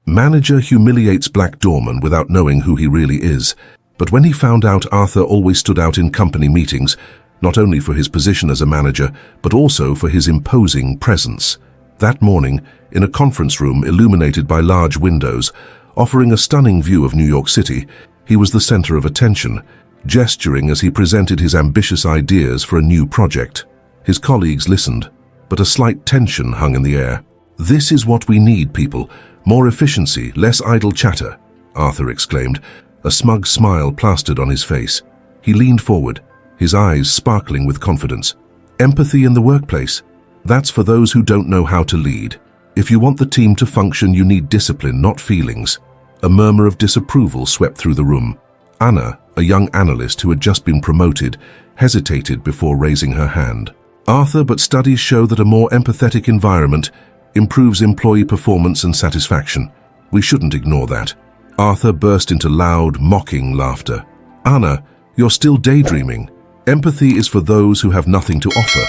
Manager humiliates Black Doorman without knowing who he really is. But when he found out, Arthur always stood out in company meetings, not only for his position as a manager, but also for his imposing presence. That morning, in a conference room illuminated by large windows, offering a stunning view of New York City, he was the center of attention, gesturing as he presented his ambitious ideas for a new project. His colleagues listened, but a slight tension hung in the air. "This is what we need, people. More efficiency, less idle chatter," Arthur exclaimed, a smug smile plastered on his face. He leaned forward, his eyes sparkling with confidence. "Empathy in the workplace. That's for those who don't know how to lead. If you want the team to function, you need discipline, not feelings." A murmur of disapproval swept through the room. Anna, a young analyst who had just been promoted, hesitated before raising her hand. "Arthur, but studies show that a more empathetic environment improves employee performance and satisfaction. We shouldn't ignore that." Arthur burst into loud, mocking laughter. "Anna, you're still daydreaming. Empathy is for those who have nothing to offer.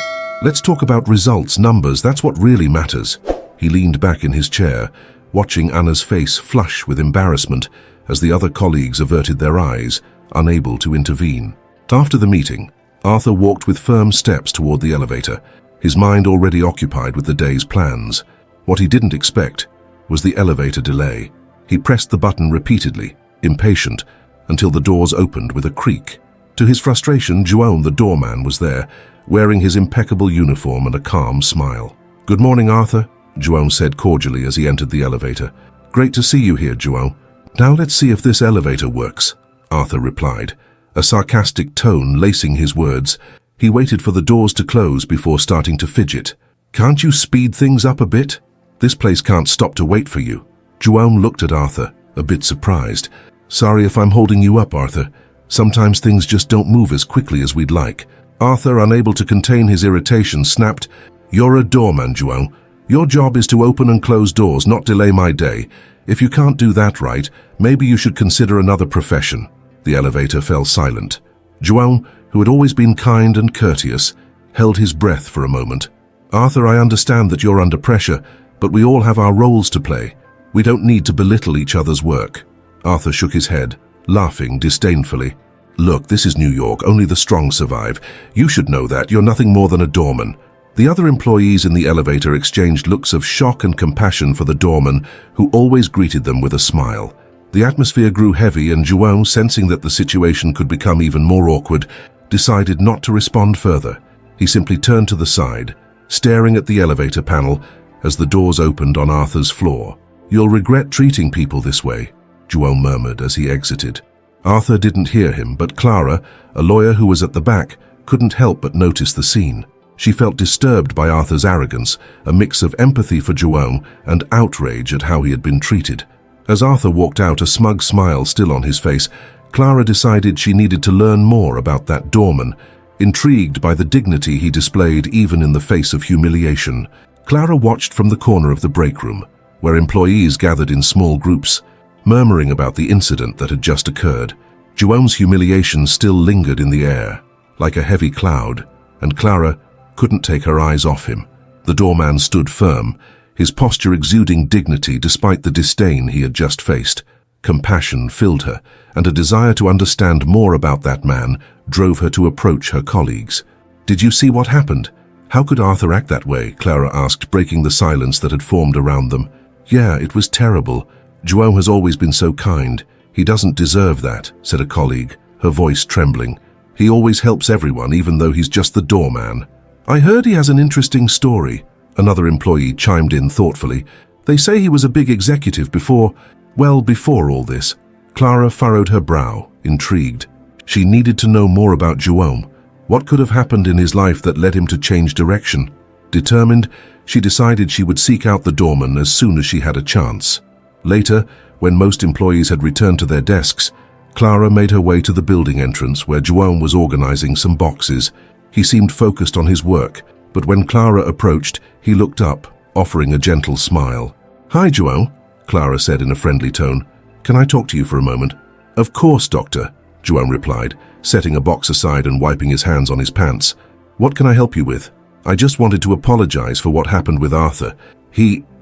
Let's talk about results, numbers, that's what really matters." He leaned back in his chair, watching Anna's face flush with embarrassment as the other colleagues averted their eyes, unable to intervene. After the meeting, Arthur walked with firm steps toward the elevator, his mind already occupied with the day's plans. What he didn't expect was the elevator delay. He pressed the button repeatedly, impatient, until the doors opened with a creak. To his frustration, Joan, the doorman, was there, wearing his impeccable uniform and a calm smile. "Good morning, Arthur," Joan said cordially as he entered the elevator. "Great to see you here, Joan. Now let's see if this elevator works," Arthur replied, a sarcastic tone lacing his words. He waited for the doors to close before starting to fidget. "Can't you speed things up a bit? This place can't stop to wait for you." Joan looked at Arthur, a bit surprised. "Sorry if I'm holding you up, Arthur. Sometimes things just don't move as quickly as we'd like." Arthur, unable to contain his irritation, snapped, "You're a doorman, Joan. Your job is to open and close doors, not delay my day. If you can't do that right, maybe you should consider another profession." The elevator fell silent. Joan, who had always been kind and courteous, held his breath for a moment. "Arthur, I understand that you're under pressure, but we all have our roles to play. We don't need to belittle each other's work." Arthur shook his head, laughing disdainfully. "Look, this is New York. Only the strong survive. You should know that. You're nothing more than a doorman." The other employees in the elevator exchanged looks of shock and compassion for the doorman, who always greeted them with a smile. The atmosphere grew heavy, and Joan, sensing that the situation could become even more awkward, decided not to respond further. He simply turned to the side, staring at the elevator panel as the doors opened on Arthur's floor. "You'll regret treating people this way," Joan murmured as he exited. Arthur didn't hear him, but Clara, a lawyer who was at the back, couldn't help but notice the scene. She felt disturbed by Arthur's arrogance, a mix of empathy for Joan and outrage at how he had been treated. As Arthur walked out, a smug smile still on his face, Clara decided she needed to learn more about that doorman, intrigued by the dignity he displayed even in the face of humiliation. Clara watched from the corner of the break room, where employees gathered in small groups, murmuring about the incident that had just occurred. Joan's humiliation still lingered in the air, like a heavy cloud, and Clara couldn't take her eyes off him. The doorman stood firm, his posture exuding dignity despite the disdain he had just faced. Compassion filled her, and a desire to understand more about that man drove her to approach her colleagues. "Did you see what happened? How could Arthur act that way?" Clara asked, breaking the silence that had formed around them. "Yeah, it was terrible. Joan has always been so kind. He doesn't deserve that," said a colleague, her voice trembling. "He always helps everyone, even though he's just the doorman." "I heard he has an interesting story," another employee chimed in thoughtfully. "They say he was a big executive before all this." Clara furrowed her brow, intrigued. She needed to know more about Joan. What could have happened in his life that led him to change direction? Determined, she decided she would seek out the doorman as soon as she had a chance. Later, when most employees had returned to their desks, Clara made her way to the building entrance where Joan was organizing some boxes. He seemed focused on his work, but when Clara approached, he looked up, offering a gentle smile. "Hi, Joan," Clara said in a friendly tone. "Can I talk to you for a moment?" "Of course, Doctor," Joan replied, setting a box aside and wiping his hands on his pants. "What can I help you with?" "I just wanted to apologize for what happened with Arthur.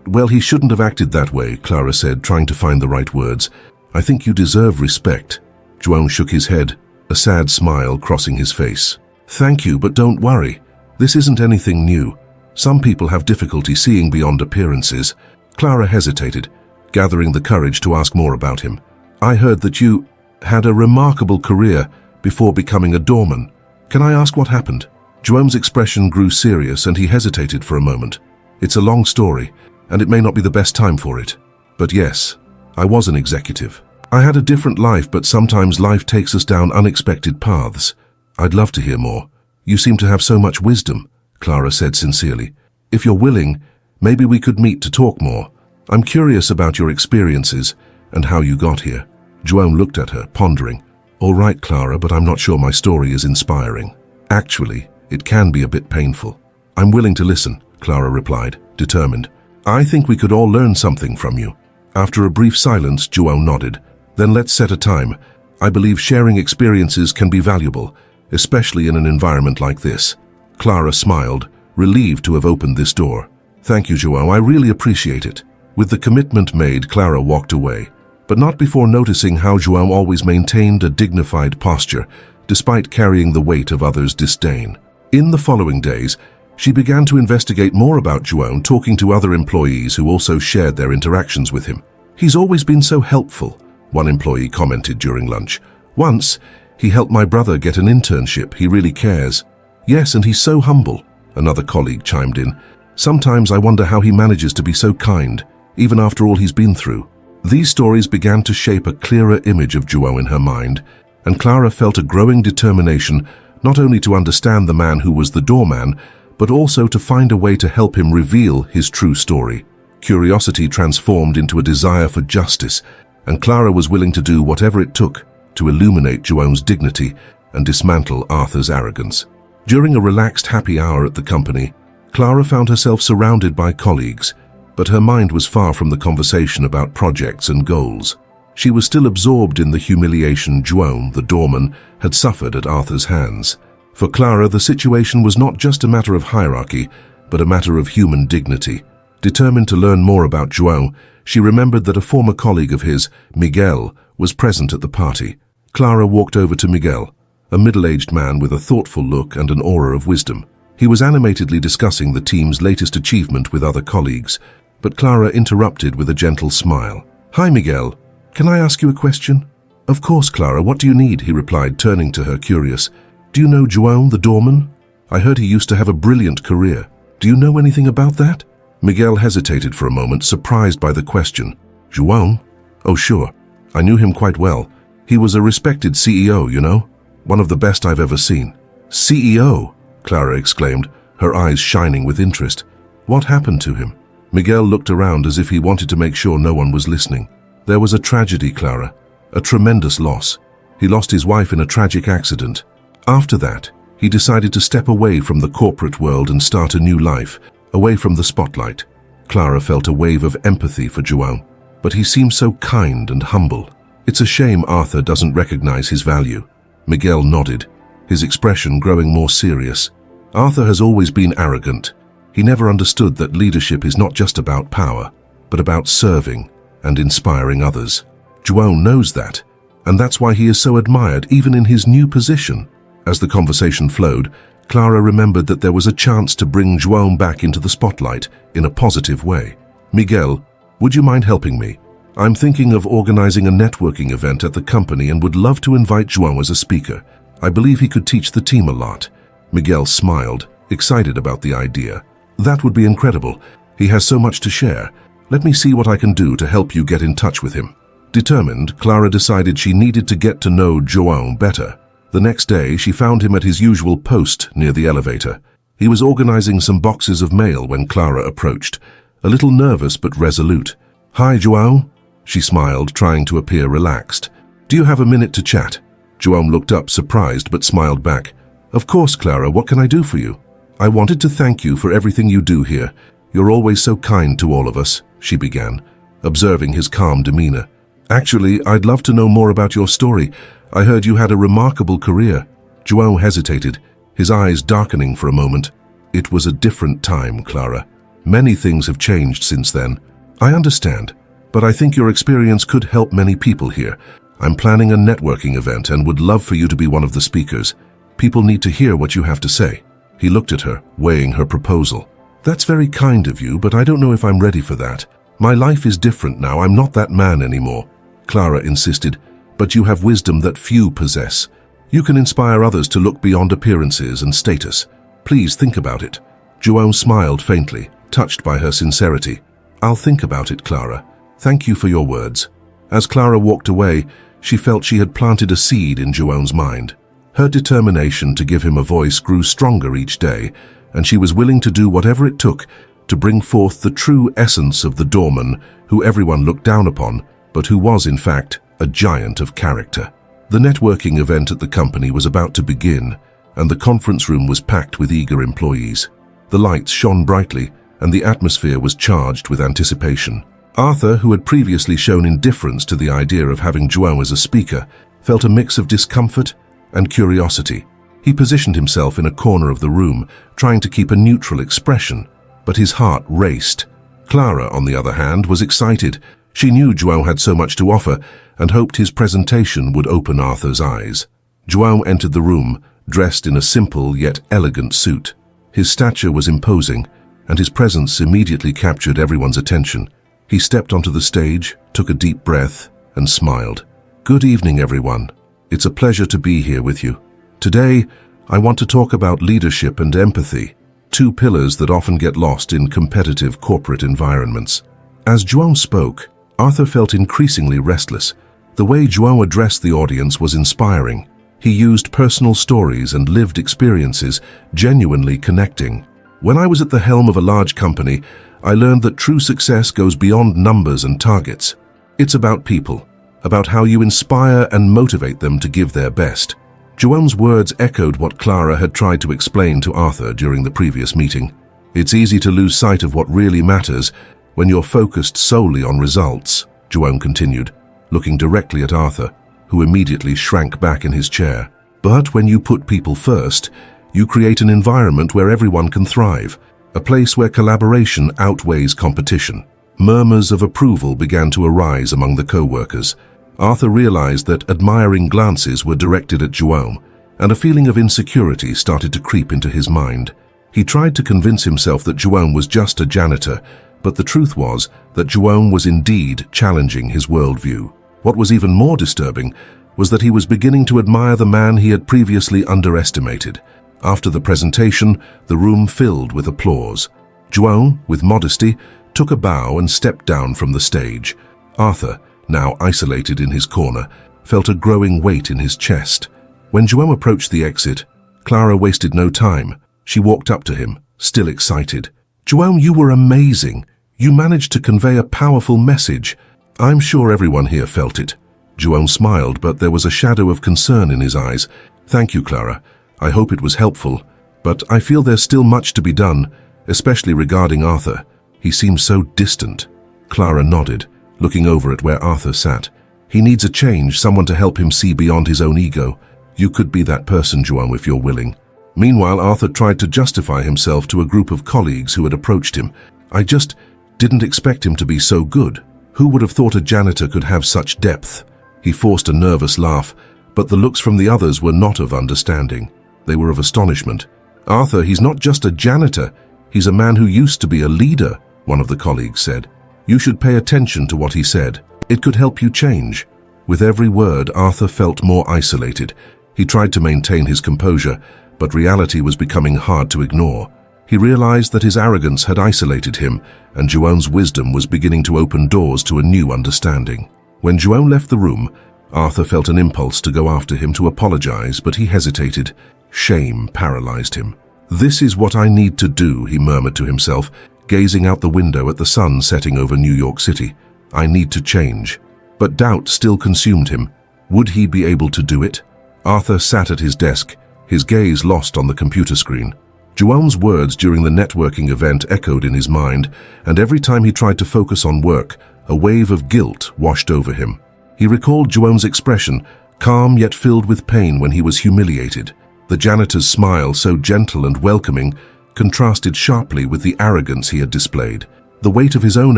Well, he shouldn't have acted that way, Clara said, trying to find the right words. I think you deserve respect. João shook his head, a sad smile crossing his face. Thank you, but don't worry. This isn't anything new. Some people have difficulty seeing beyond appearances. Clara hesitated, gathering the courage to ask more about him. I heard that you had a remarkable career before becoming a doorman. Can I ask what happened? João's expression grew serious and he hesitated for a moment. It's a long story, and it may not be the best time for it. But yes, I was an executive. I had a different life, but sometimes life takes us down unexpected paths. I'd love to hear more. You seem to have so much wisdom, Clara said sincerely. If you're willing, maybe we could meet to talk more. I'm curious about your experiences and how you got here. João looked at her, pondering. All right, Clara, but I'm not sure my story is inspiring. Actually, it can be a bit painful. I'm willing to listen, Clara replied, determined. I think we could all learn something from you. After a brief silence, João nodded. Then let's set a time. I believe sharing experiences can be valuable, especially in an environment like this. Clara smiled, relieved to have opened this door. Thank you, João. I really appreciate it. With the commitment made, Clara walked away, but not before noticing how João always maintained a dignified posture, despite carrying the weight of others' disdain. In the following days, she began to investigate more about João, talking to other employees who also shared their interactions with him. He's always been so helpful, one employee commented during lunch. Once, he helped my brother get an internship. He really cares. Yes, and he's so humble, another colleague chimed in. Sometimes I wonder how he manages to be so kind, even after all he's been through. These stories began to shape a clearer image of João in her mind, and Clara felt a growing determination not only to understand the man who was the doorman, but also to find a way to help him reveal his true story. Curiosity transformed into a desire for justice, and Clara was willing to do whatever it took to illuminate João's dignity and dismantle Arthur's arrogance. During a relaxed happy hour at the company, Clara found herself surrounded by colleagues, but her mind was far from the conversation about projects and goals. She was still absorbed in the humiliation João, the doorman, had suffered at Arthur's hands. For Clara, the situation was not just a matter of hierarchy, but a matter of human dignity. Determined to learn more about João, she remembered that a former colleague of his, Miguel, was present at the party. Clara walked over to Miguel, a middle-aged man with a thoughtful look and an aura of wisdom. He was animatedly discussing the team's latest achievement with other colleagues, but Clara interrupted with a gentle smile. Hi, Miguel. Can I ask you a question? Of course, Clara. What do you need? He replied, turning to her, curious. Do you know João, the doorman? I heard he used to have a brilliant career. Do you know anything about that? Miguel hesitated for a moment, surprised by the question. João? Oh, sure. I knew him quite well. He was a respected CEO, you know? One of the best I've ever seen. CEO? Clara exclaimed, her eyes shining with interest. What happened to him? Miguel looked around as if he wanted to make sure no one was listening. There was a tragedy, Clara. A tremendous loss. He lost his wife in a tragic accident. After that, he decided to step away from the corporate world and start a new life, away from the spotlight. Clara felt a wave of empathy for João, but he seemed so kind and humble. It's a shame Arthur doesn't recognize his value. Miguel nodded, his expression growing more serious. Arthur has always been arrogant. He never understood that leadership is not just about power, but about serving and inspiring others. João knows that, and that's why he is so admired even in his new position. As the conversation flowed, Clara remembered that there was a chance to bring João back into the spotlight in a positive way. Miguel, would you mind helping me? I'm thinking of organizing a networking event at the company and would love to invite João as a speaker. I believe he could teach the team a lot. Miguel smiled, excited about the idea. That would be incredible. He has so much to share. Let me see what I can do to help you get in touch with him. Determined, Clara decided she needed to get to know João better. The next day, she found him at his usual post near the elevator. He was organizing some boxes of mail when Clara approached, a little nervous but resolute. Hi, João. She smiled, trying to appear relaxed. Do you have a minute to chat? João looked up, surprised, but smiled back. Of course, Clara. What can I do for you? I wanted to thank you for everything you do here. You're always so kind to all of us, she began, observing his calm demeanor. Actually, I'd love to know more about your story. I heard you had a remarkable career. João hesitated, his eyes darkening for a moment. It was a different time, Clara. Many things have changed since then. I understand, but I think your experience could help many people here. I'm planning a networking event and would love for you to be one of the speakers. People need to hear what you have to say. He looked at her, weighing her proposal. That's very kind of you, but I don't know if I'm ready for that. My life is different now. I'm not that man anymore. Clara insisted, but you have wisdom that few possess. You can inspire others to look beyond appearances and status. Please think about it. João smiled faintly, touched by her sincerity. I'll think about it, Clara. Thank you for your words. As Clara walked away, she felt she had planted a seed in João's mind. Her determination to give him a voice grew stronger each day, and she was willing to do whatever it took to bring forth the true essence of the Doorman, who everyone looked down upon, but who was, in fact, a giant of character. The networking event at the company was about to begin, and the conference room was packed with eager employees. The lights shone brightly, and the atmosphere was charged with anticipation. Arthur, who had previously shown indifference to the idea of having João as a speaker, felt a mix of discomfort and curiosity. He positioned himself in a corner of the room, trying to keep a neutral expression, but his heart raced. Clara, on the other hand, was excited. She knew João had so much to offer and hoped his presentation would open Arthur's eyes. João entered the room, dressed in a simple yet elegant suit. His stature was imposing, and his presence immediately captured everyone's attention. He stepped onto the stage, took a deep breath, and smiled. Good evening, everyone. It's a pleasure to be here with you. Today, I want to talk about leadership and empathy, two pillars that often get lost in competitive corporate environments. As João spoke, Arthur felt increasingly restless. The way João addressed the audience was inspiring. He used personal stories and lived experiences, genuinely connecting. When I was at the helm of a large company, I learned that true success goes beyond numbers and targets. It's about people, about how you inspire and motivate them to give their best. João's words echoed what Clara had tried to explain to Arthur during the previous meeting. It's easy to lose sight of what really matters when you're focused solely on results, João continued, looking directly at Arthur, who immediately shrank back in his chair. But when you put people first, you create an environment where everyone can thrive, a place where collaboration outweighs competition. Murmurs of approval began to arise among the co-workers. Arthur realized that admiring glances were directed at João, and a feeling of insecurity started to creep into his mind. He tried to convince himself that João was just a janitor, but the truth was that João was indeed challenging his worldview. What was even more disturbing was that he was beginning to admire the man he had previously underestimated. After the presentation, the room filled with applause. João, with modesty, took a bow and stepped down from the stage. Arthur, now isolated in his corner, felt a growing weight in his chest. When João approached the exit, Clara wasted no time. She walked up to him, still excited. João, you were amazing. You managed to convey a powerful message. I'm sure everyone here felt it. João smiled, but there was a shadow of concern in his eyes. Thank you, Clara. I hope it was helpful, but I feel there's still much to be done, especially regarding Arthur. He seems so distant. Clara nodded, looking over at where Arthur sat. He needs a change, someone to help him see beyond his own ego. You could be that person, João, if you're willing. Meanwhile, Arthur tried to justify himself to a group of colleagues who had approached him. I just didn't expect him to be so good. Who would have thought a janitor could have such depth? He forced a nervous laugh, but the looks from the others were not of understanding. They were of astonishment. Arthur, he's not just a janitor. He's a man who used to be a leader, one of the colleagues said. You should pay attention to what he said. It could help you change. With every word, Arthur felt more isolated. He tried to maintain his composure, but reality was becoming hard to ignore. He realized that his arrogance had isolated him, and João's wisdom was beginning to open doors to a new understanding. When João left the room, Arthur felt an impulse to go after him to apologize, but he hesitated. Shame paralyzed him. This is what I need to do, he murmured to himself, gazing out the window at the sun setting over New York City. I need to change. But doubt still consumed him. Would he be able to do it? Arthur sat at his desk, his gaze lost on the computer screen. João's words during the networking event echoed in his mind, and every time he tried to focus on work, a wave of guilt washed over him. He recalled João's expression, calm yet filled with pain when he was humiliated. The janitor's smile, so gentle and welcoming, contrasted sharply with the arrogance he had displayed. The weight of his own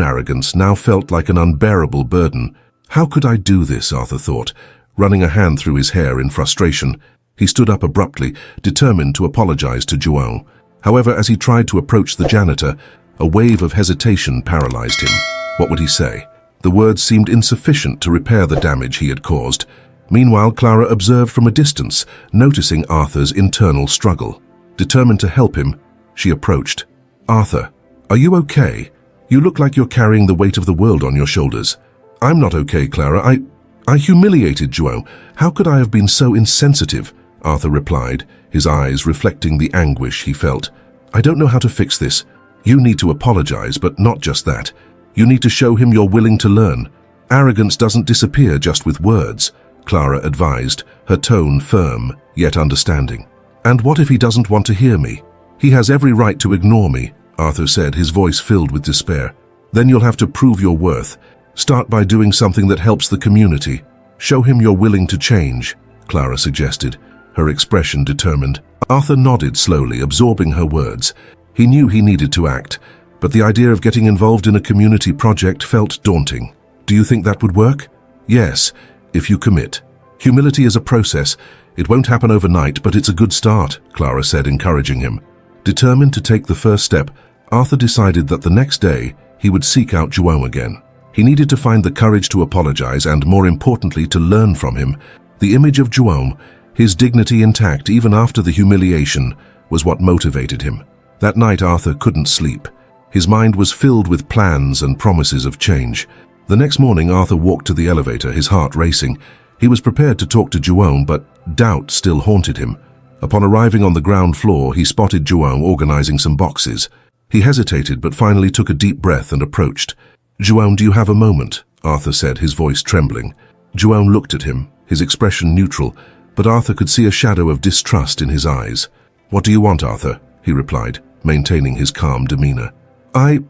arrogance now felt like an unbearable burden. How could I do this, Arthur thought, running a hand through his hair in frustration. He stood up abruptly, determined to apologize to João. However, as he tried to approach the janitor, a wave of hesitation paralyzed him. What would he say? The words seemed insufficient to repair the damage he had caused. Meanwhile, Clara observed from a distance, noticing Arthur's internal struggle. Determined to help him, she approached. "Arthur, are you okay? You look like you're carrying the weight of the world on your shoulders." "I'm not okay, Clara. I humiliated João. How could I have been so insensitive?" Arthur replied, his eyes reflecting the anguish he felt. "I don't know how to fix this. You need to apologize, but not just that. You need to show him you're willing to learn. Arrogance doesn't disappear just with words," Clara advised, her tone firm, yet understanding. "And what if he doesn't want to hear me? He has every right to ignore me," Arthur said, his voice filled with despair. "Then you'll have to prove your worth. Start by doing something that helps the community. Show him you're willing to change," Clara suggested, her expression determined. Arthur nodded slowly, absorbing her words. He knew he needed to act, but the idea of getting involved in a community project felt daunting. "Do you think that would work?" "Yes, if you commit. Humility is a process. It won't happen overnight, but it's a good start," Clara said, encouraging him. Determined to take the first step, Arthur decided that the next day he would seek out João again. He needed to find the courage to apologize and, more importantly, to learn from him. The image of João, his dignity intact even after the humiliation, was what motivated him. That night Arthur couldn't sleep. His mind was filled with plans and promises of change. The next morning Arthur walked to the elevator, his heart racing. He was prepared to talk to João, but doubt still haunted him. Upon arriving on the ground floor, he spotted João organizing some boxes. He hesitated, but finally took a deep breath and approached. "João, do you have a moment?" Arthur said, his voice trembling. João looked at him, his expression neutral, but Arthur could see a shadow of distrust in his eyes. "What do you want, Arthur?" he replied, maintaining his calm demeanor. I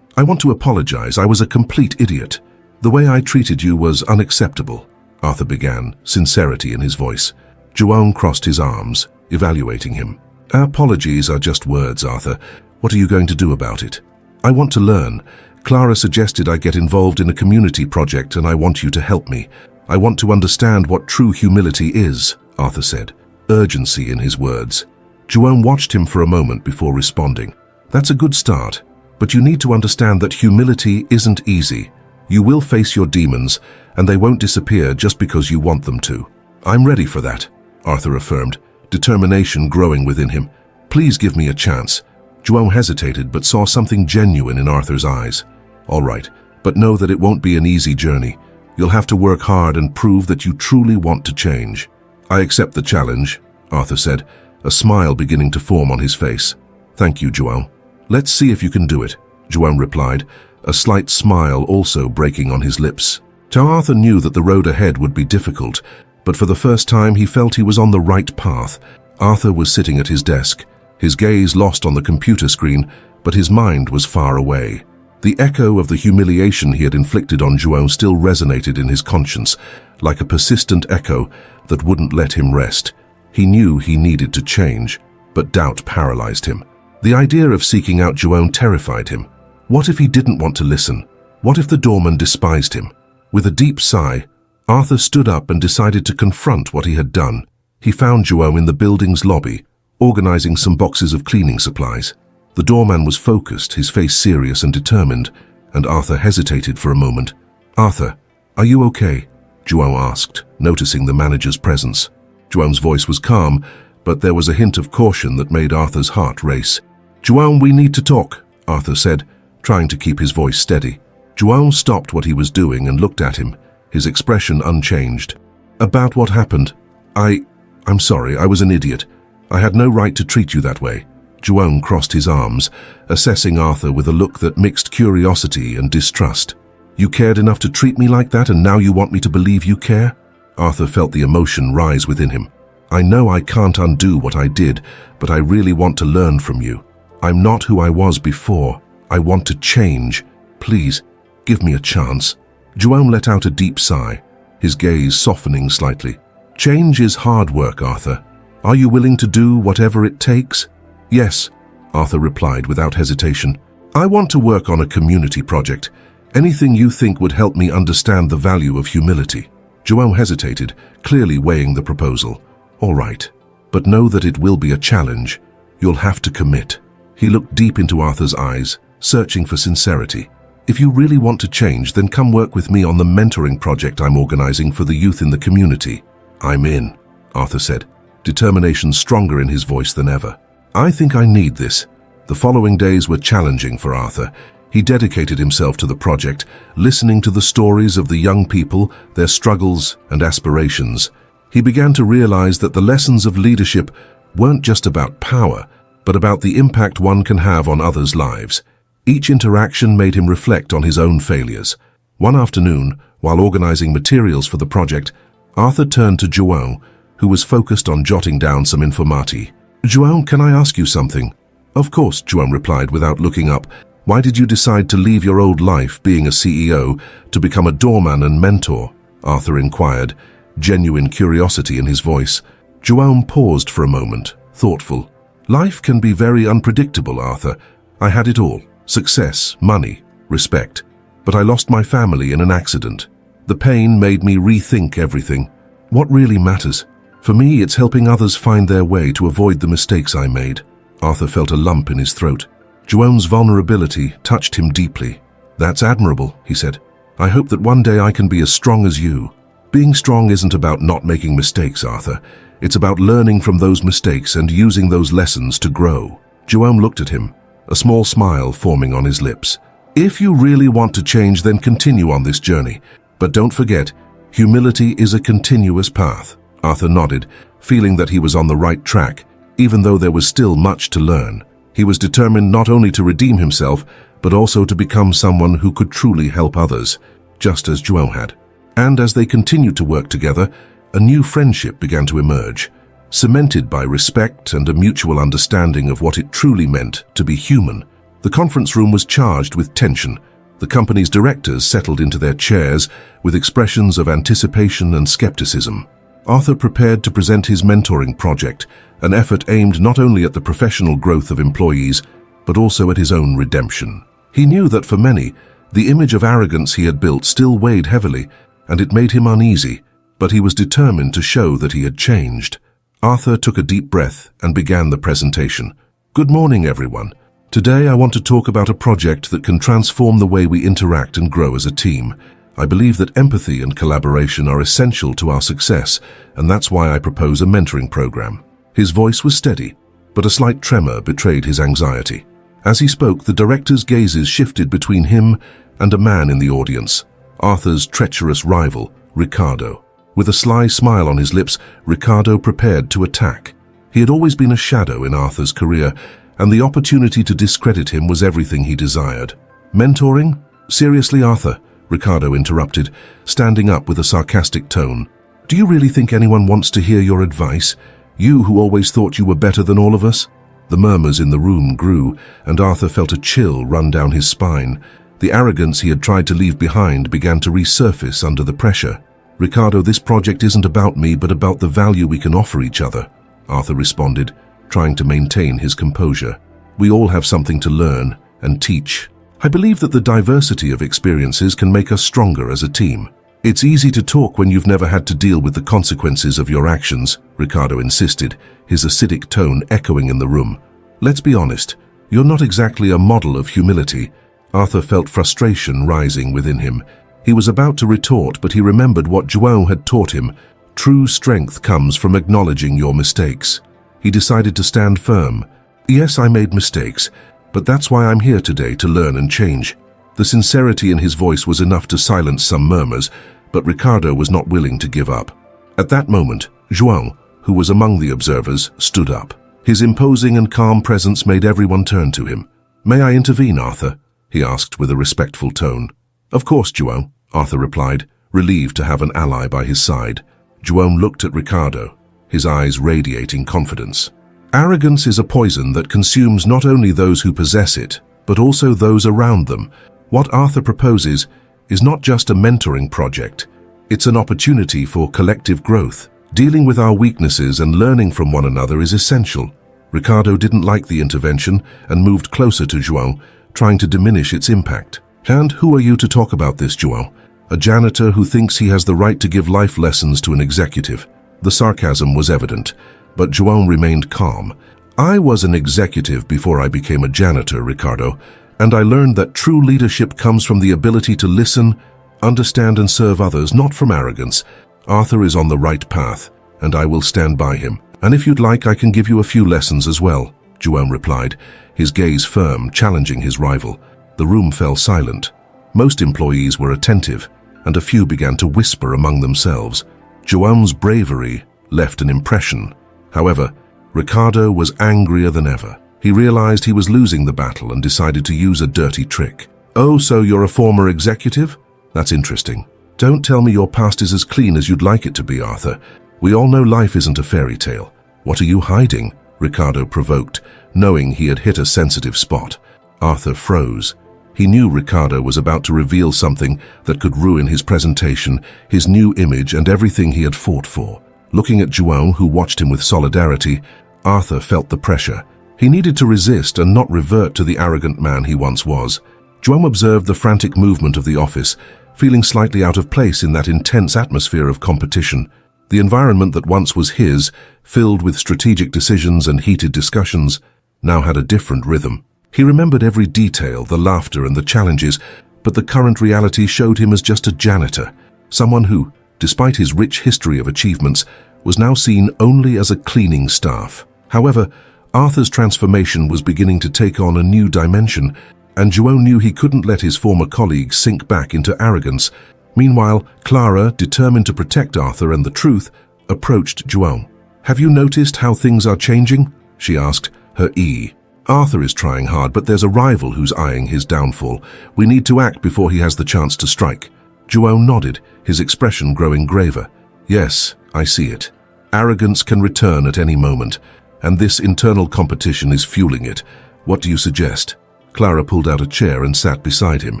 want to apologize. I was a complete idiot. The way I treated you was unacceptable," Arthur began, sincerity in his voice. João crossed his arms, evaluating him. "Apologies are just words, Arthur. What are you going to do about it?" "I want to learn. Clara suggested I get involved in a community project, and I want you to help me. I want to understand what true humility is," Arthur said, urgency in his words. João watched him for a moment before responding. "That's a good start, but you need to understand that humility isn't easy. You will face your demons, and they won't disappear just because you want them to." "I'm ready for that," Arthur affirmed, determination growing within him. "Please give me a chance." João hesitated but saw something genuine in Arthur's eyes. "All right, but know that it won't be an easy journey. You'll have to work hard and prove that you truly want to change." "I accept the challenge," Arthur said, a smile beginning to form on his face. "Thank you, João." "Let's see if you can do it," João replied, a slight smile also breaking on his lips. Arthur knew that the road ahead would be difficult, but for the first time he felt he was on the right path. Arthur was sitting at his desk, his gaze lost on the computer screen, but his mind was far away. The echo of the humiliation he had inflicted on João still resonated in his conscience, like a persistent echo that wouldn't let him rest. He knew he needed to change, but doubt paralyzed him. The idea of seeking out João terrified him. What if he didn't want to listen? What if the doorman despised him? With a deep sigh, Arthur stood up and decided to confront what he had done. He found João in the building's lobby, organizing some boxes of cleaning supplies. The doorman was focused, his face serious and determined, and Arthur hesitated for a moment. "Arthur, are you okay?" João asked, noticing the manager's presence. João's voice was calm, but there was a hint of caution that made Arthur's heart race. "João, we need to talk," Arthur said, trying to keep his voice steady. João stopped what he was doing and looked at him, his expression unchanged. "About what happened? I'm sorry, I was an idiot. I had no right to treat you that way." João crossed his arms, assessing Arthur with a look that mixed curiosity and distrust. "You cared enough to treat me like that, and now you want me to believe you care?" Arthur felt the emotion rise within him. "I know I can't undo what I did, but I really want to learn from you. I'm not who I was before. I want to change. Please, give me a chance." João let out a deep sigh, his gaze softening slightly. "Change is hard work, Arthur. Are you willing to do whatever it takes?" "Yes," Arthur replied without hesitation. I want to work on a community project. Anything you think would help me understand the value of humility. João hesitated, clearly weighing the proposal. All right, but know that it will be a challenge. You'll have to commit. He looked deep into Arthur's eyes, searching for sincerity. If you really want to change, then come work with me on the mentoring project I'm organizing for the youth in the community. I'm in, Arthur said, determination stronger in his voice than ever. I think I need this. The following days were challenging for Arthur. He dedicated himself to the project, listening to the stories of the young people, their struggles and aspirations. He began to realize that the lessons of leadership weren't just about power, but about the impact one can have on others' lives. Each interaction made him reflect on his own failures. One afternoon, while organizing materials for the project, Arthur turned to João, who was focused on jotting down some informati. João, can I ask you something? Of course, João replied without looking up. Why did you decide to leave your old life being a CEO to become a doorman and mentor? Arthur inquired, genuine curiosity in his voice. João paused for a moment, thoughtful. Life can be very unpredictable, Arthur. I had it all. Success, money, respect. But I lost my family in an accident. The pain made me rethink everything. What really matters? For me, it's helping others find their way to avoid the mistakes I made. Arthur felt a lump in his throat. João's vulnerability touched him deeply. That's admirable, he said. I hope that one day I can be as strong as you. Being strong isn't about not making mistakes, Arthur. It's about learning from those mistakes and using those lessons to grow. João looked at him, a small smile forming on his lips. If you really want to change, then continue on this journey. But don't forget, humility is a continuous path. Arthur nodded, feeling that he was on the right track, even though there was still much to learn. He was determined not only to redeem himself, but also to become someone who could truly help others, just as João had. And as they continued to work together, a new friendship began to emerge, cemented by respect and a mutual understanding of what it truly meant to be human. The conference room was charged with tension. The company's directors settled into their chairs with expressions of anticipation and skepticism. Arthur prepared to present his mentoring project, an effort aimed not only at the professional growth of employees, but also at his own redemption. He knew that for many, the image of arrogance he had built still weighed heavily, and it made him uneasy, but he was determined to show that he had changed. Arthur took a deep breath and began the presentation. Good morning, everyone. Today I want to talk about a project that can transform the way we interact and grow as a team. I believe that empathy and collaboration are essential to our success, and that's why I propose a mentoring program. His voice was steady, but a slight tremor betrayed his anxiety. As he spoke, the director's gazes shifted between him and a man in the audience, Arthur's treacherous rival, Ricardo. With a sly smile on his lips, Ricardo prepared to attack. He had always been a shadow in Arthur's career, and the opportunity to discredit him was everything he desired. Mentoring? Seriously, Arthur? Ricardo interrupted, standing up with a sarcastic tone. Do you really think anyone wants to hear your advice? You who always thought you were better than all of us? The murmurs in the room grew, and Arthur felt a chill run down his spine. The arrogance he had tried to leave behind began to resurface under the pressure. Ricardo, this project isn't about me, but about the value we can offer each other, Arthur responded, trying to maintain his composure. We all have something to learn and teach. I believe that the diversity of experiences can make us stronger as a team. It's easy to talk when you've never had to deal with the consequences of your actions, Ricardo insisted, his acidic tone echoing in the room. Let's be honest, you're not exactly a model of humility. Arthur felt frustration rising within him. He was about to retort, but he remembered what João had taught him. True strength comes from acknowledging your mistakes. He decided to stand firm. Yes, I made mistakes, but that's why I'm here today, to learn and change. The sincerity in his voice was enough to silence some murmurs, but Ricardo was not willing to give up. At that moment, João, who was among the observers, stood up. His imposing and calm presence made everyone turn to him. May I intervene, Arthur? He asked with a respectful tone. Of course, João, Arthur replied, relieved to have an ally by his side. João looked at Ricardo, his eyes radiating confidence. Arrogance is a poison that consumes not only those who possess it, but also those around them. What Arthur proposes is not just a mentoring project. It's an opportunity for collective growth. Dealing with our weaknesses and learning from one another is essential. Ricardo didn't like the intervention and moved closer to João, trying to diminish its impact. "And who are you to talk about this, João? A janitor who thinks he has the right to give life lessons to an executive." The sarcasm was evident, but João remained calm. "I was an executive before I became a janitor, Ricardo, and I learned that true leadership comes from the ability to listen, understand and serve others, not from arrogance. Arthur is on the right path, and I will stand by him. And if you'd like, I can give you a few lessons as well," João replied, his gaze firm, challenging his rival. The room fell silent. Most employees were attentive, and a few began to whisper among themselves. João's bravery left an impression. However, Ricardo was angrier than ever. He realized he was losing the battle and decided to use a dirty trick. "Oh, so you're a former executive? That's interesting. Don't tell me your past is as clean as you'd like it to be, Arthur. We all know life isn't a fairy tale. What are you hiding?" Ricardo provoked, knowing he had hit a sensitive spot. Arthur froze. He knew Ricardo was about to reveal something that could ruin his presentation, his new image, and everything he had fought for. Looking at João, who watched him with solidarity, Arthur felt the pressure. He needed to resist and not revert to the arrogant man he once was. João observed the frantic movement of the office, feeling slightly out of place in that intense atmosphere of competition. The environment that once was his, filled with strategic decisions and heated discussions, now had a different rhythm. He remembered every detail, the laughter and the challenges, but the current reality showed him as just a janitor, someone who, despite his rich history of achievements, was now seen only as a cleaning staff. However, Arthur's transformation was beginning to take on a new dimension, and João knew he couldn't let his former colleagues sink back into arrogance. Meanwhile, Clara, determined to protect Arthur and the truth, approached João. "Have you noticed how things are changing?" she asked, her E. "Arthur is trying hard, but there's a rival who's eyeing his downfall. We need to act before he has the chance to strike." João nodded, his expression growing graver. "Yes, I see it. Arrogance can return at any moment, and this internal competition is fueling it. What do you suggest?" Clara pulled out a chair and sat beside him.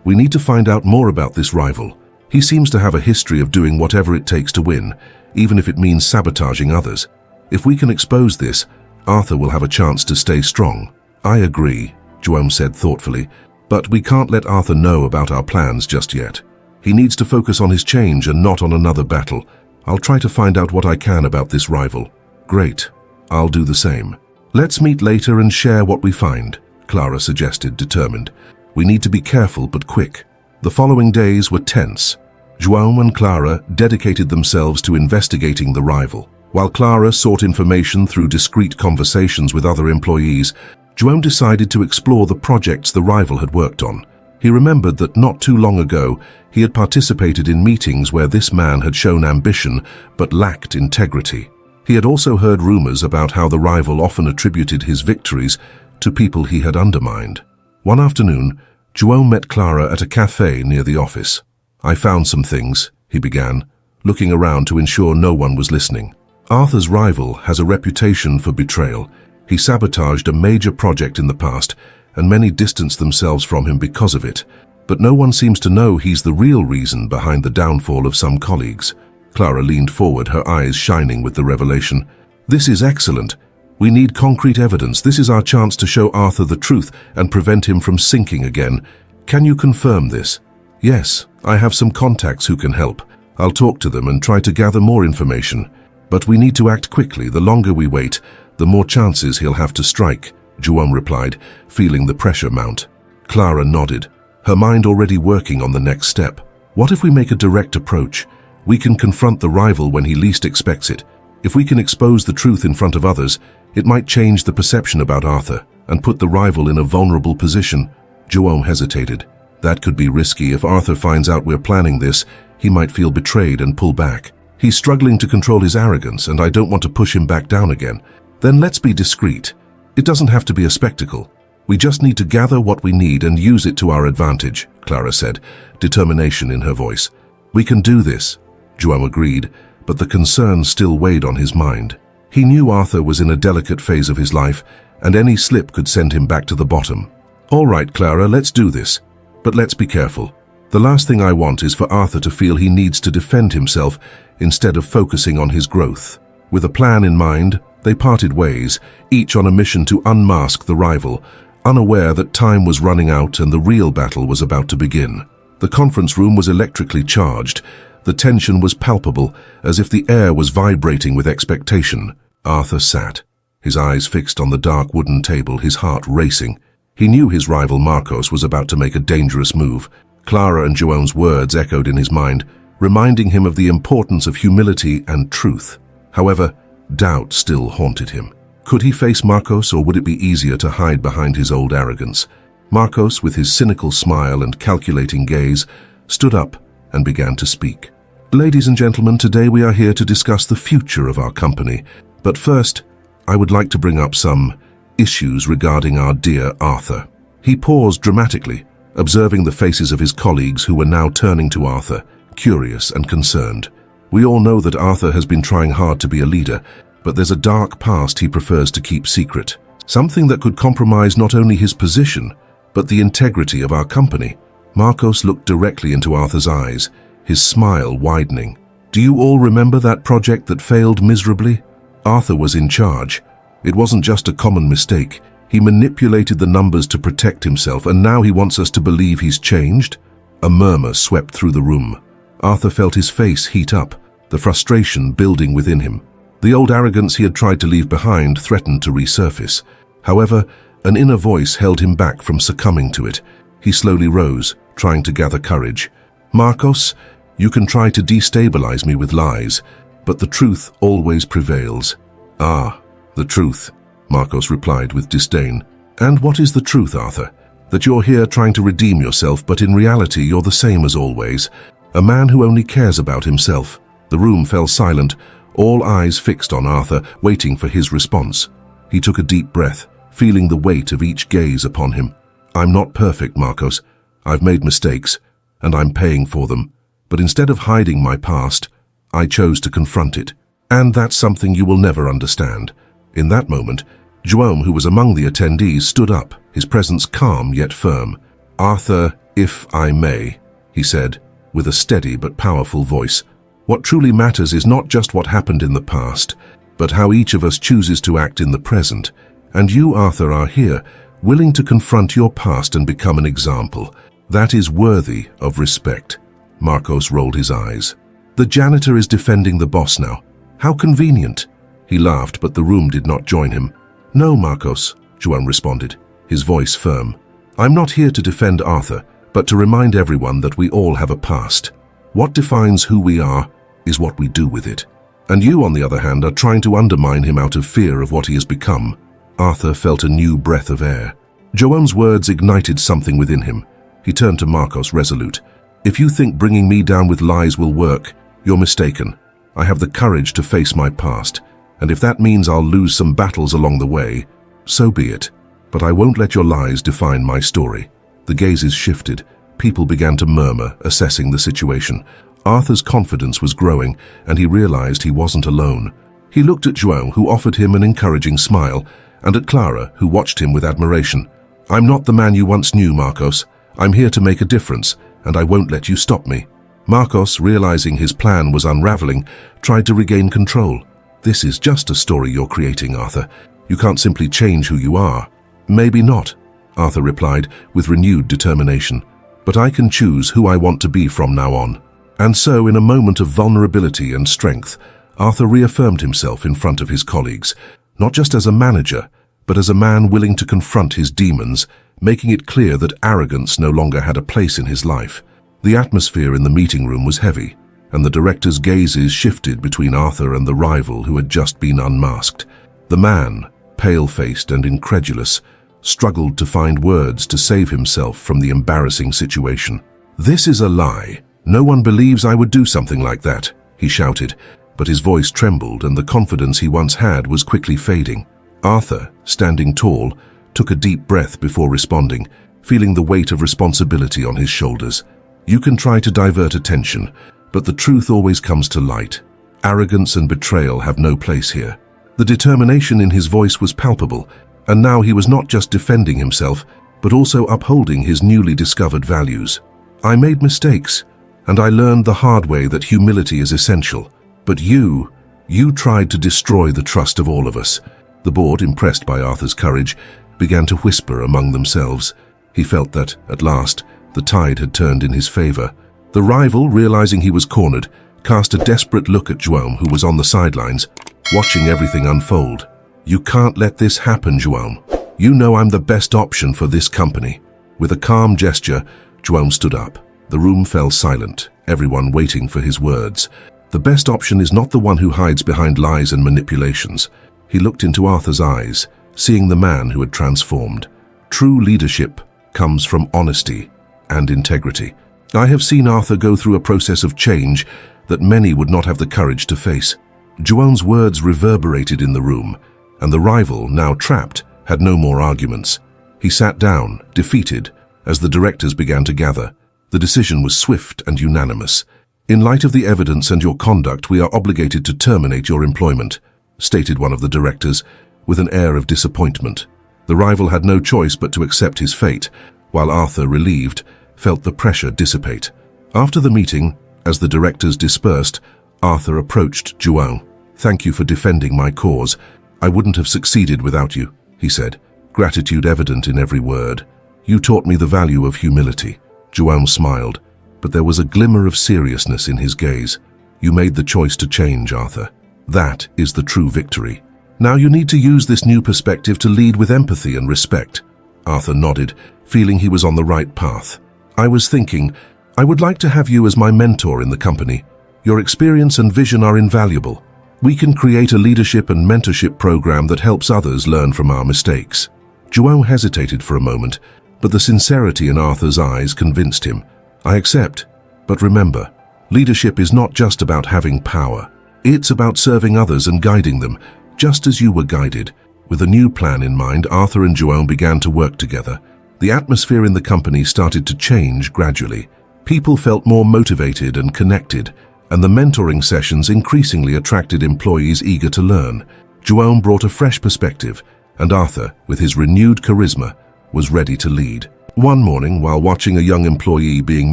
"We need to find out more about this rival. He seems to have a history of doing whatever it takes to win, even if it means sabotaging others. If we can expose this, Arthur will have a chance to stay strong." "I agree," João said thoughtfully, "but we can't let Arthur know about our plans just yet. He needs to focus on his change and not on another battle. I'll try to find out what I can about this rival." "Great. I'll do the same. Let's meet later and share what we find," Clara suggested, determined. "We need to be careful but quick." The following days were tense. João and Clara dedicated themselves to investigating the rival. While Clara sought information through discreet conversations with other employees, João decided to explore the projects the rival had worked on. He remembered that not too long ago, he had participated in meetings where this man had shown ambition but lacked integrity. He had also heard rumors about how the rival often attributed his victories to people he had undermined. One afternoon, João met Clara at a cafe near the office. "I found some things," he began, looking around to ensure no one was listening. "Arthur's rival has a reputation for betrayal. He sabotaged a major project in the past, and many distanced themselves from him because of it. But no one seems to know he's the real reason behind the downfall of some colleagues." Clara leaned forward, her eyes shining with the revelation. "This is excellent. We need concrete evidence. This is our chance to show Arthur the truth and prevent him from sinking again. Can you confirm this?" "Yes, I have some contacts who can help. I'll talk to them and try to gather more information. But we need to act quickly. The longer we wait, the more chances he'll have to strike," João replied, feeling the pressure mount. Clara nodded, her mind already working on the next step. "What if we make a direct approach? We can confront the rival when he least expects it. If we can expose the truth in front of others, it might change the perception about Arthur and put the rival in a vulnerable position." João hesitated. "That could be risky. If Arthur finds out we're planning this, he might feel betrayed and pull back. He's struggling to control his arrogance, and I don't want to push him back down again." "Then let's be discreet. It doesn't have to be a spectacle. We just need to gather what we need and use it to our advantage," Clara said, determination in her voice. "We can do this," João agreed, but the concern still weighed on his mind. He knew Arthur was in a delicate phase of his life, and any slip could send him back to the bottom. "All right, Clara, let's do this. But let's be careful. The last thing I want is for Arthur to feel he needs to defend himself instead of focusing on his growth." With a plan in mind, They parted ways, each on a mission to unmask the rival, unaware that time was running out and the real battle was about to begin. The conference room was electrically charged. The tension was palpable, as if the air was vibrating with expectation. Arthur sat, his eyes fixed on the dark wooden table, his heart racing. He knew his rival Marcos was about to make a dangerous move. Clara and Joanne's words echoed in his mind, reminding him of the importance of humility and truth. However, doubt still haunted him. Could he face Marcos, or would it be easier to hide behind his old arrogance? Marcos, with his cynical smile and calculating gaze, stood up and began to speak. Ladies and gentlemen, today we are here to discuss the future of our company. But first, I would like to bring up some issues regarding our dear Arthur. He paused dramatically, observing the faces of his colleagues who were now turning to Arthur, curious and concerned. We all know that Arthur has been trying hard to be a leader, but there's a dark past he prefers to keep secret. Something that could compromise not only his position, but the integrity of our company. Marcos looked directly into Arthur's eyes, his smile widening. Do you all remember that project that failed miserably? Arthur was in charge. It wasn't just a common mistake. He manipulated the numbers to protect himself, and now he wants us to believe he's changed? A murmur swept through the room. Arthur felt his face heat up, the frustration building within him. The old arrogance he had tried to leave behind threatened to resurface. However, an inner voice held him back from succumbing to it. He slowly rose, trying to gather courage. Marcos, you can try to destabilize me with lies, but the truth always prevails. Ah, the truth, Marcos replied with disdain. And what is the truth, Arthur? That you're here trying to redeem yourself, but in reality you're the same as always. A man who only cares about himself. The room fell silent, all eyes fixed on Arthur, waiting for his response. He took a deep breath, feeling the weight of each gaze upon him. I'm not perfect, Marcos. I've made mistakes, and I'm paying for them. But instead of hiding my past, I chose to confront it. And that's something you will never understand. In that moment, Joanne, who was among the attendees, stood up, his presence calm yet firm. Arthur, if I may, he said, with a steady but powerful voice. What truly matters is not just what happened in the past, but how each of us chooses to act in the present. And you, Arthur, are here, willing to confront your past and become an example. That is worthy of respect. Marcos rolled his eyes. The janitor is defending the boss now. How convenient. He laughed, but the room did not join him. No, Marcos, Joanne responded, his voice firm. I'm not here to defend Arthur, but to remind everyone that we all have a past. What defines who we are is what we do with it. And you, on the other hand, are trying to undermine him out of fear of what he has become. Arthur felt a new breath of air. Joanne's words ignited something within him. He turned to Marcos, resolute. If you think bringing me down with lies will work, you're mistaken. I have the courage to face my past, and if that means I'll lose some battles along the way, so be it. But I won't let your lies define my story. The gazes shifted. People began to murmur, assessing the situation. Arthur's confidence was growing, and he realized he wasn't alone. He looked at Joanne, who offered him an encouraging smile, and at Clara, who watched him with admiration. I'm not the man you once knew, Marcos. I'm here to make a difference, and I won't let you stop me. Marcos, realizing his plan was unraveling, tried to regain control. This is just a story you're creating, Arthur. You can't simply change who you are. Maybe not, Arthur replied with renewed determination. But I can choose who I want to be from now on. And so, in a moment of vulnerability and strength, Arthur reaffirmed himself in front of his colleagues, not just as a manager, but as a man willing to confront his demons, making it clear that arrogance no longer had a place in his life. The atmosphere in the meeting room was heavy, and the director's gazes shifted between Arthur and the rival who had just been unmasked. The man, pale-faced and incredulous, struggled to find words to save himself from the embarrassing situation. This is a lie. No one believes I would do something like that, he shouted, but his voice trembled and the confidence he once had was quickly fading. Arthur, standing tall, took a deep breath before responding, feeling the weight of responsibility on his shoulders. You can try to divert attention, but the truth always comes to light. Arrogance and betrayal have no place here. The determination in his voice was palpable, and now he was not just defending himself, but also upholding his newly discovered values. I made mistakes, and I learned the hard way that humility is essential. But you You tried to destroy the trust of all of us." The board, impressed by Arthur's courage, began to whisper among themselves. He felt that, at last, the tide had turned in his favor. The rival, realizing he was cornered, cast a desperate look at João, who was on the sidelines, watching everything unfold. "You can't let this happen, João. You know I'm the best option for this company." With a calm gesture, João stood up. The room fell silent, everyone waiting for his words. The best option is not the one who hides behind lies and manipulations. He looked into Arthur's eyes, seeing the man who had transformed. True leadership comes from honesty and integrity. I have seen Arthur go through a process of change that many would not have the courage to face. João's words reverberated in the room, and the rival, now trapped, had no more arguments. He sat down, defeated, as the directors began to gather. The decision was swift and unanimous. "In light of the evidence and your conduct, we are obligated to terminate your employment," stated one of the directors, with an air of disappointment. The rival had no choice but to accept his fate, while Arthur, relieved, felt the pressure dissipate. After the meeting, as the directors dispersed, Arthur approached João. "Thank you for defending my cause. I wouldn't have succeeded without you," he said, gratitude evident in every word. "You taught me the value of humility." João smiled, but there was a glimmer of seriousness in his gaze. "You made the choice to change, Arthur. That is the true victory. Now you need to use this new perspective to lead with empathy and respect." Arthur nodded, feeling he was on the right path. "I was thinking, I would like to have you as my mentor in the company. Your experience and vision are invaluable. We can create a leadership and mentorship program that helps others learn from our mistakes." João hesitated for a moment, but the sincerity in Arthur's eyes convinced him. "I accept, but remember, leadership is not just about having power. It's about serving others and guiding them, just as you were guided." With a new plan in mind, Arthur and João began to work together. The atmosphere in the company started to change gradually. People felt more motivated and connected, and the mentoring sessions increasingly attracted employees eager to learn. João brought a fresh perspective, and Arthur, with his renewed charisma, was ready to lead. One morning, while watching a young employee being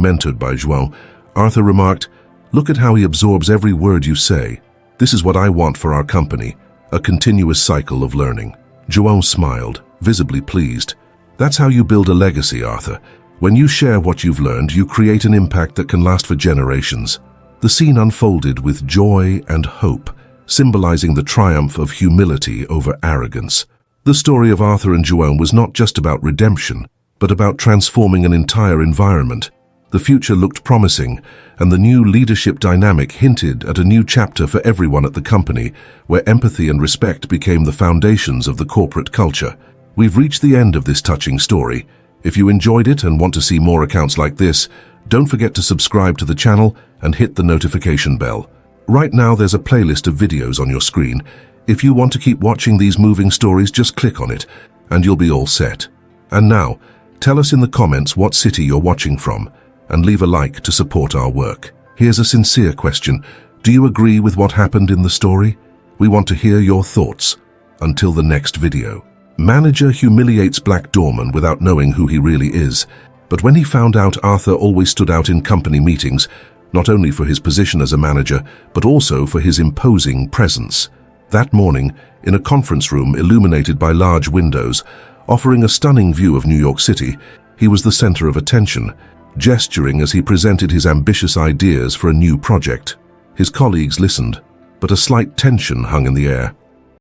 mentored by João, Arthur remarked, "Look at how he absorbs every word you say. This is what I want for our company, a continuous cycle of learning." João smiled, visibly pleased. "That's how you build a legacy, Arthur. When you share what you've learned, you create an impact that can last for generations." The scene unfolded with joy and hope, symbolizing the triumph of humility over arrogance. The story of Arthur and João was not just about redemption, but about transforming an entire environment. The future looked promising, and the new leadership dynamic hinted at a new chapter for everyone at the company, where empathy and respect became the foundations of the corporate culture. We've reached the end of this touching story. If you enjoyed it and want to see more accounts like this, don't forget to subscribe to the channel and hit the notification bell. Right now there's a playlist of videos on your screen. If you want to keep watching these moving stories, just click on it, and you'll be all set. And now, tell us in the comments what city you're watching from, and leave a like to support our work. Here's a sincere question. Do you agree with what happened in the story? We want to hear your thoughts. Until the next video. Manager humiliates Black Doorman without knowing who he really is. But when he found out, Arthur always stood out in company meetings, not only for his position as a manager, but also for his imposing presence. That morning, in a conference room illuminated by large windows, offering a stunning view of New York City, he was the center of attention, gesturing as he presented his ambitious ideas for a new project. His colleagues listened, but a slight tension hung in the air.